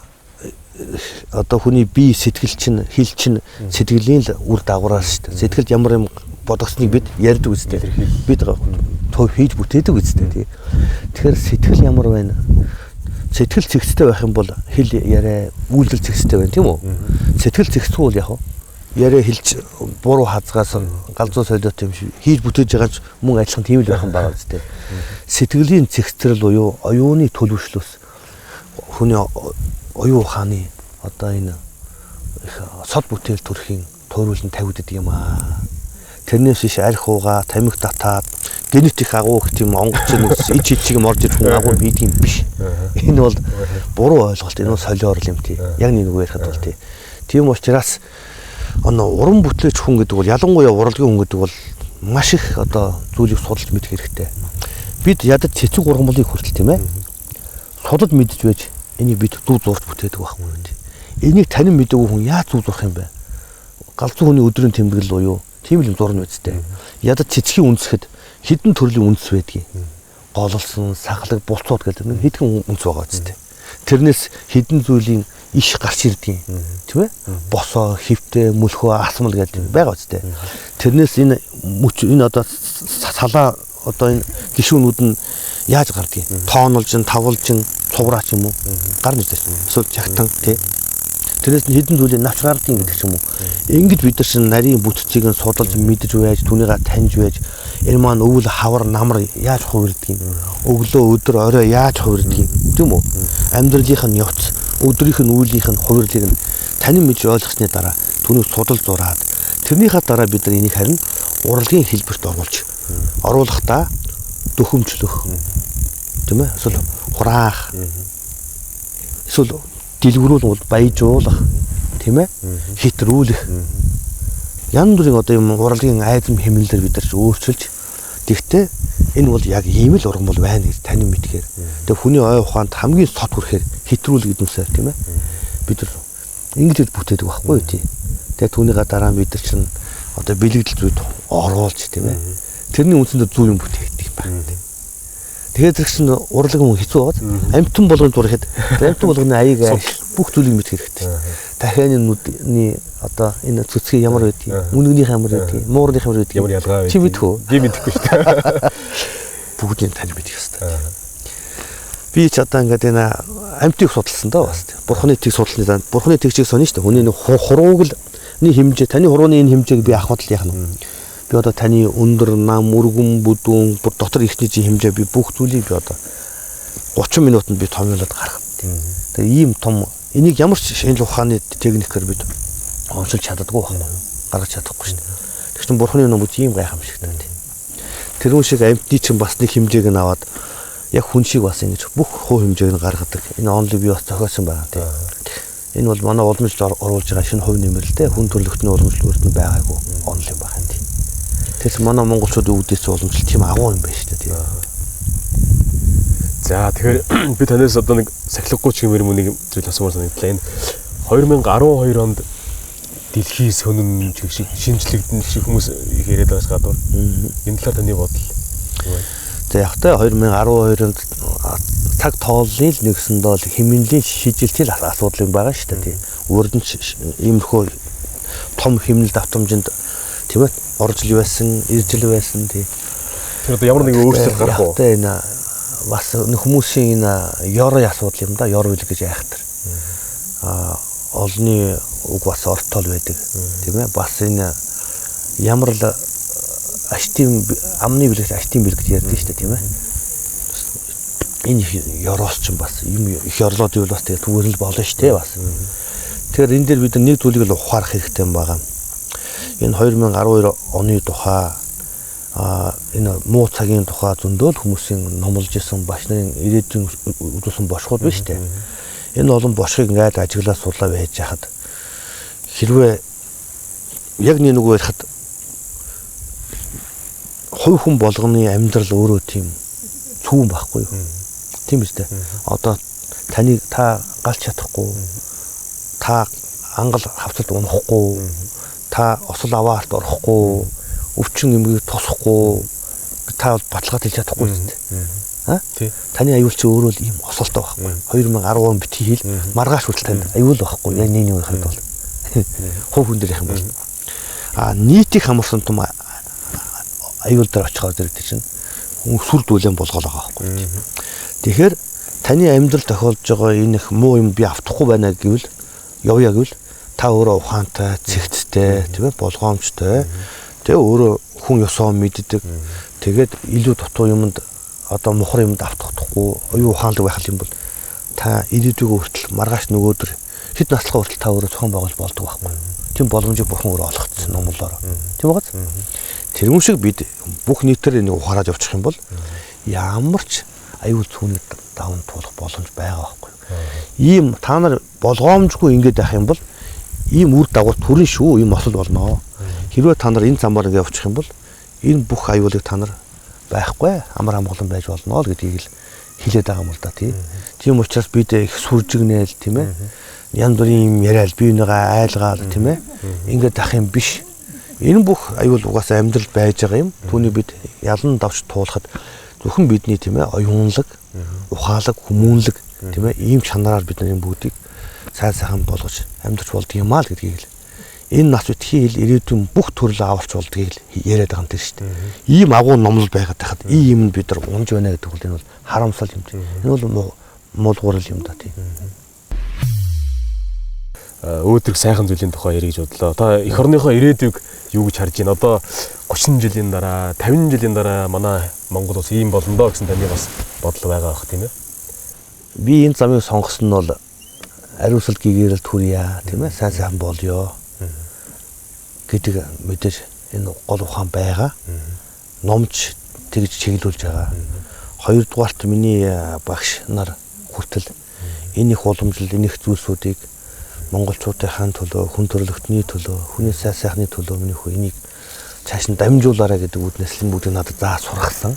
одоо хүний бие сэтгэл чинь хил чинь сэтгэлийн л үр дагавраас шүү дээ. Сэтгэлд ямар юм бодгосныг бид ярьдаг үстэй. Бид төв хийж бүтээдэг үстэй тий. Тэгэхээр сэтгэл ямар байна? Сэтгэл зэгцтэй байх юм бол хэл яриа үйлдэл зэгцтэй байна тийм үү? Сэтгэл зэгцгүй бол яг яриа хэлж буруу хазгаас галзуу солиот юм шиг хийж бүтээж байгаа ч мөн адилхан тийм л байх юм байна үстэй. Сэтгэлийн зэгцрэл буюу оюуны төлөвшлөөс хүний оюу ухааны одоо энэ сод бүтээл төрхийн тойруулан тавигддаг юм аа. Тэрнээс биш арх ууга, тамхи татаад генетик агуу гэх тийм онгоцны ич ичиг юм орж ирэх хүн агуу хийдэг юм биш. Энэ бол буруу ойлголт. Энэ бол солиорл юм тий. Яг нэг ярихад бол тий. Тийм учраас уран бүтээлч хүн гэдэг бол ялангуяа урлагийн хүн гэдэг бол маш их одоо зүйлийг судалж мэдэх хэрэгтэй. Бид ядад цэцэг ургамлыг хүртэл тийм ээ. Судад мэдж байж энийг бид дүү зурж бүтээдэг байхгүй юу тий. Энийг танин мэдээгүй хүн яаж дүү зурх юм бэ? Галзуу хүний өдрийн тэмдэглэл буюу тийм л юм зурна үсттэй. Ядад цэцгийн үндэсгэд хідэн төрлийн үндэс байдгийг. Гололсон, сахалаг, булцууд гэдэг нэг хэдхэн үндэс байгаа үсттэй. Тэрнээс хідэн зүйлийн иш гарч ирдэг юм. Тийм ээ? Босоо, хөвтөө, мөлхөө, асмал гэдэг юм байгаа үсттэй. Тэрнээс энэ одоо салаа одоо энэ гişүүнүүд нь яаж гардгийг? Тоонолж, тавлж, цуграа ч юм уу гар нэгдэж эсвэл чагтан тий. Тэрнээс нь хэдэн зүйлийг навч гардыг гэдэг ч юм уу. Ингэж бид нар чинь нарийн бүтцийг нь судалж мэдж байж, түүнийгээ таньж байж, энэ маань өвөл хавар намар яаж хувирдаг юм. Өглөө өдөр орой яаж хувирдаг юм тийм үү? Амьдралынх нь явц, өдрийнх нь үйлийнх нь хувирлыг нь танин мэдж ойлгосны дараа түүнийг судалж зураад тэрнийхээ дараа бид нар энийг харин урлагийн хэлбэрт оруулахдаа дөхөмжлөх тийм ээ? Эсвэл хураах. Эсвэл дэлгэрүүлэн баяжуулах тийм ээ? Хитрүүлэх. Янз бүрийн одоо юм урлагийн айдам хэмнэлээр бид нар өөрчилж тэгтээ энэ бол яг ийм л ургамал байна гэж танин мэдхээр. Тэгээ хүний ой ухаанд хамгийн сод хүрэхээр хитрүүл гэднүсээр тийм ээ? Бид нар ингэж бүтээдэг байхгүй юу тий. Тэгээ түүнийгээ дараа бид нар чинь одоо бэлэгдэл зүйд оруулж тийм ээ? Тэрний үндсэндээ зүү юм бүтээгдэг юм байна. Тэгээд зэрэгсэн урлаг хүн хэцүү байгаад амтан болгонд дурэхэд амтан болгоны аяыг бүх зүйлийг мэдэх хэрэгтэй. Дахианы нүдний одоо энэ цэцгийн ямар байдгийг, үнэгнийх ямар байдгийг, муурных ямар байдгийг ямар ялгаа чи мэдэх үү? Би мэдэхгүй шүү дээ. Бүгдийг тань мэдэх хэрэгтэй. Би ч одоо ингээд энэ амтыг судалсан даа бас. Бурхны тэг судлалны зам. Бурхны тэгчийг сонио шүү дээ. Хүний хурууг л хэмжээ, таны хурууны энэ хэмжээг би авах бодол яах нь. Би одоо таны өндөр нам, өргөн, бүдүүн, бүр дотор ихний хэмжээ би бүх зүйлийг би одоо 30 минутанд би томьёолоод гаргах. Тэгээ ийм том энийг ямар ч шинжлэх ухааны техникээр бид онцолж чаддаггүй байна. Гаргаж чадахгүй шин. Тэгэх чинь бурхны нөмөд ийм гайхамшигтай. Тэр шиг амьтны чинь бас нэг хэмжээг нь аваад яг хүн шиг бас ингэж бүх хуу хэмжээг нь гаргадаг. Энэ онлыг би бас зохиосон байгаа тийм. Энэ бол манай уламжлал оруулж байгаа шинэ хувь нэмрэлтэй хүн төрөлхтний уламжлалт нь байгаагүй онлын баг юм тийм. Тэгээс манай монголчуудын үүдээс уламжлалт тийм агуу юм байна шүү дээ. За тэгэхээр би танаас одоо нэг сахилгагүй ч юм нэг зүйл асуумаар санагдлаа. Энэ 2012 онд дэлхийн сонин шиг шинжлэгдэн шиг хүмүүс их яриад байгаас гадуур энэ талаар таны бодол юу вэ? За яг та 2012 онд цаг тооллын нэгсэнд бол хэмнэлийн шижилтэл асуудал юм байгаа шүү дээ. Өөрөнд иймэрхүү том хэмнэл давтамжинд тийм ээ оржил байсан, иржил байсан тийм. Тэр одоо ямар нэгэн өөрчлөлт гарах уу? Одоо энэ бас хүмүүсийн энэ ёрын асуудал юм да, ёр үйл гэж айхтар. Олны уг бас ортол байдаг тийм ээ. Бас энэ ямар л аштим амны бэлэгт аштим бэлэг гэж ярьдаг шүү дээ тийм ээ. Энэ ёроос ч бас юм их ёрлоод ивэл бас тэгээ түгээр л болно шүү дээ бас. Тэгэхээр энэ дээр бид нэг зүйлийг л ухаарах хэрэгтэй юм байгаа. Энэ 2012 оны тухай энэ муу цагийн тухай зөндөл хүмүүсийн номлож исэн багш нарын ирээдүйн үзүүлсэн бошгууд байна шүү дээ. Энэ олон бошгыг ингээд ажиглаад судлаа байж хахад хэрвээ яг нэг ярихад хувь хүн болгоны амьдрал өөрөө тийм цүүн байхгүй юу? Тийм биз дээ. Одоо та галч чадахгүй, та ангал хавцалд унахгүй, та осол аваарт орохгүй, өвчин эмгийг тусахгүй, та баталгаад хэлж чадахгүй юм дээ. Таны аюул чи өөрөө л ийм осолтой байхгүй. 2010 он битгий хэл маргааш хүртэл танд аюул байхгүй. Яг нэг нэг ханд бол. Хувь хүн дээр их юм бол. Нийтийг хамарсан том аюул дээр очихоор зэрэг чинь сүр дүүлэн болгоол байгаа байхгүй. Тэгэхээр таны амьдрал тохиолж байгаа энэ их муу юм би автахгүй байна гэвэл явъя гэвэл та өөрөө ухаантай, цэгцтэй, тийм ээ, болгоомжтой. Тэгээ өөрөө хүн ёсоо мэддэг. Тэгээд илүү дутуу юмд одоо мухар юмд автахгүй, оюун ухаанлаг байх юм бол та ирээдүйгөө хүртэл маргааш нөгөөдөр хэд наслахаа хүртэл та өөрөө зохион байгуулж болдог байхгүй. Тийм боломжийг бурхан өөрөө олгоцсон номлолоор. Тийм байгааз. Тэр шиг бид бүх нийтээр энийг ухаараж явчих юм бол ямар ч аюул цүүний даван туулах боломж байгаа байхгүй. Ийм та нар болгоомжгүй ингэж байх юм бол ийм үр дагавар төрөн шүү, ийм осол болно. Хэрвээ та нар энэ замаар ингэ явчих юм бол энэ бүх аюулыг та нар байхгүй амар амгалан байж болно л гэдгийг л хэлээд байгаа юм л да тий. Тийм учраас бид их сүржигнээл тийм ээ. Янз бүрийн юм яриад биенийгаа айлгаал тийм ээ. Ингээд ах юм биш. Энэ бүх аюул угаасаа амьдрал байж байгаа юм. Түүний бид ялан давж туулахад зөвхөн бидний тийм ээ оюунлаг, ухаалаг, хүмүүнлэг тийм ээ ийм чанараар бид нар энэ бүгдийг сайхан болгож амьдарч болдго юм аа л гэдгийг л энэ нас үтхий хэл ирээдүйн бүх төрөл авалч болдгийг яриад байгаа юм тийм шүү дээ. Ийм агуу номлол байгаад тахад ийм юм бид нар унж байна гэдэг бол энэ бол харамсал юм. Энэ бол муулгуурал юм да тийм. Өөдрөг сайхан зүйлийн тухай ярих гэж бодлоо. Та эх орныхоо ирээдүйг юу гэж харж байна? Одоо 30 жилийн дараа, 50 жилийн дараа манай Монгол улс ийм болно доо гэсэн таны бас бодол байгаа бах тийм ээ. Би энэ замыг сонгосон нь бол ариусал гэгээрэл төрья тийм ээ сайн сайхан болёо гэдэг мэдээж энэ гол ухаан байгаа. Номч тэгж чиглүүлж байгаа. Хоёрдугаарт миний багш нар хүртэл энэ их уламжлал, энэ их зүйлсүүдийг монголчуудын төлөө, хүн төрөлхтний төлөө, хүний сайн сайхны төлөө миний хөө энийг цааш нь дамжуулаарай гэдэг үднэс л бүгд надад заа сургасан.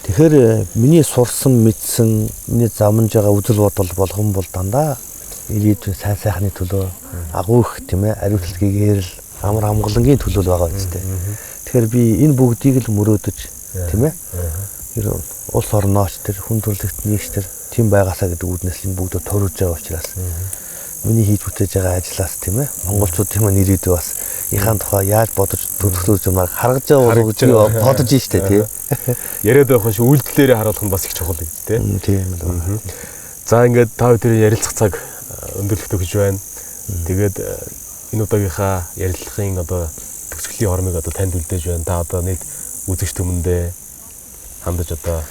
Тэгэхээр миний сурсан, мэдсэн, миний замнаж байгаа үзэл бодол болгон бол дандаа ирээдүйн сайн сайхны төлөө агуу их тийм ээ ариуцлал гэгээрэл амар амгалангийн төлөө байгаа үстэй. Тэгэхээр би энэ бүгдийг л мөрөөдөж тийм ээ улс орнооч тэр хүн төрөлхтнийч тэр тийм байгаасаа гэдэг үднэс л бүгд төрөж байгаа учраас миний хийж бүтээж байгаа ажлаас тийм ээ монголчуудын маань ирээдүй бас ихаан тухай яаж бодож төсөөлж юмар харгаж байгаа гэж бодож штэ тий. Яриад байх шиг үйлдэлээрээ харуулах нь бас их чухал гэж тий. Тийм л. За ингээд та бүхэн ярилцах цаг өндөрлөгтөө гэж байна. Тэгээд энэ удаагийнхаа ярилцлагын одоо төгсгөлийн хормыг одоо танд үлдээж байна. Та одоо нийт үзэгч түмэндээ хандаж одоо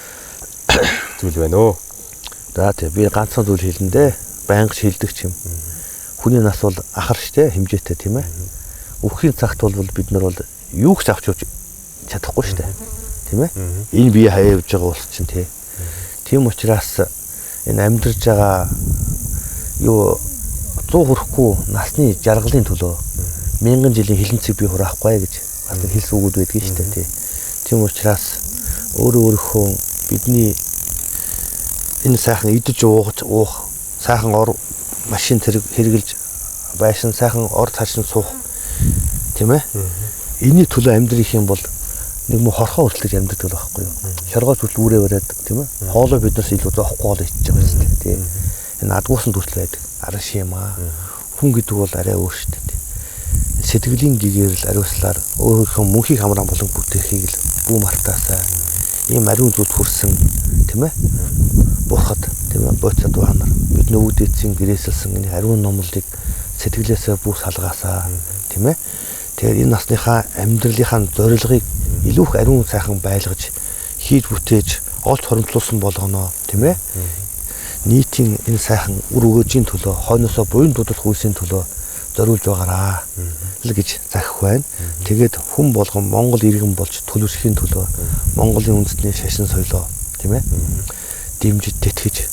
зүйл байна өө. За тий би ганцхан зүйл хэлэндээ байнга шилдэг юм. Хүний нас бол ахар штэ хэмжээтэй тийм ээ. Үххийн цагт бол бид нар бол юу ч авч явж чадахгүй штэ. Тийм ээ. Энэ бие хаяа явж байгаа улс чинь тий. Тийм учраас энэ амьдарч байгаа юу 100 хүрэхгүй насны жаргалын төлөө 1000 жилийн хилэнцэг би хураахгүй гэж бас хэлсэн үгүүд байдгийг штэ тий. Тийм учраас өөрийнхөө бидний энэ сайхан идэж уух сайхан ор машин хэрэгжилж байшин сайхан ор цаашин суух тийм ээ. Энийний төлөө амьдрэх юм бол нэг мө хорхоо хүртэлж амьдрэх байхгүй юу? Шоргооч хүртэл үрээ бариад тийм ээ. Хоолой биднээс илүү зоохгүй хоол идэж байгаа юм шүү дээ тийм. Энэ адгуусан төсөл байдаг. Араш юм аа. Хүн гэдэг бол арай өөр шүү дээ. Сэтгэлийн гэгээрэл ариуслаар өөрийнхөө мөнхийг хамраа болон бүтээхийг л бүү мартаасаа ийм ариун зүйлд хүрсэн тийм ээ. Бурхад тийм ээ бодсод байна. Бидний өвд эцсийн гэрээсэлсэн энэ ариун номлолыг сэтгэлээсээ бүх салгаасаа тийм ээ. Тэгэхээр энэ насныхаа амьдралынхаа зорилгыг илүү их ариун сайхан байлгаж хийж бүтээж олж хоримтлуулсан болгоно тийм ээ. Нийтийн энэ сайхан үр өгөөжийн төлөө хойноосоо буян дуудах үйлсийн төлөө зориулж байгаараа л гэж захих байна. Тэгээд хүн болгон Монгол иргэн болж төлөвшөхийн төлөө Монголын үндэсний шашин соёлоо тийм ээ. Дэмжиж тэтгэж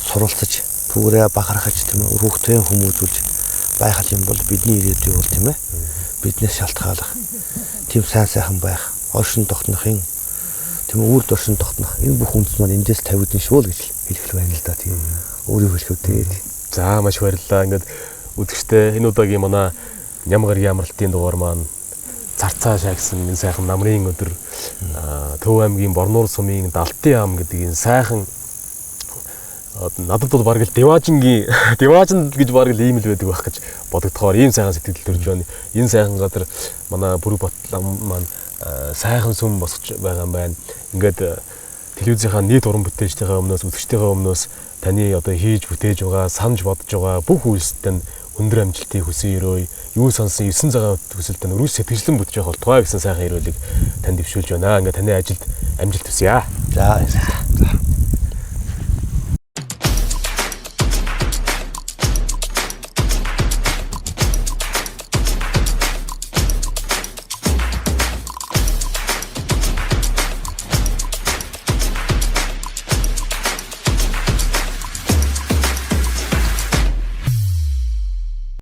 суралцаж түүрээ бахархаж тийм ээ өрөвтэй хүмүүжүүлж байх юм бол бидний ирээдүй бол тийм ээ биднээс шалтгаалах тийм сайн сайхан байх оршин тогтнохын тийм үр доршин тогтнох энэ бүх үндэс маань эндээс тавигдсан шүү л гэж хэлэх байна л да тийм өөрийн хэлхүүтэй. За маш баярлалаа. Ингээд үзэгчтэй энэ удаагийн манай Нямгаргийн амралтын дугаар маань зарцаа шаагсан энэ сайхан намрын өдөр Төв аймгийн Борнуур сумын Далтын ам гэдэг энэ сайхан надад бол бараг л Деважин гэж бараг л ийм л байдаг байх гэж бодогдохоор ийм сайхан сэтгэл төрж байна. Энэ сайхан газар манай Бүрэг Батлан маань сайхан сүм босгож байгаа юм байна. Ингээд телевизийнхаа нийт уран бүтээлчдийнхээ өмнөөс үзэгчдийнхээ өмнөөс таны одоо хийж бүтээж байгаа, санаж бодож байгаа бүх үйлсэд өндөр амжилтыг хүсэн өрөө, юу сонсон 9 цагаан төсөлд нь өргөж сэтгэжлэн бүтэж явах болтугай гэсэн сайхан ирүүлэг танд дэвшүүлж байна. Ингээд таны ажилд амжилт хүсье. За.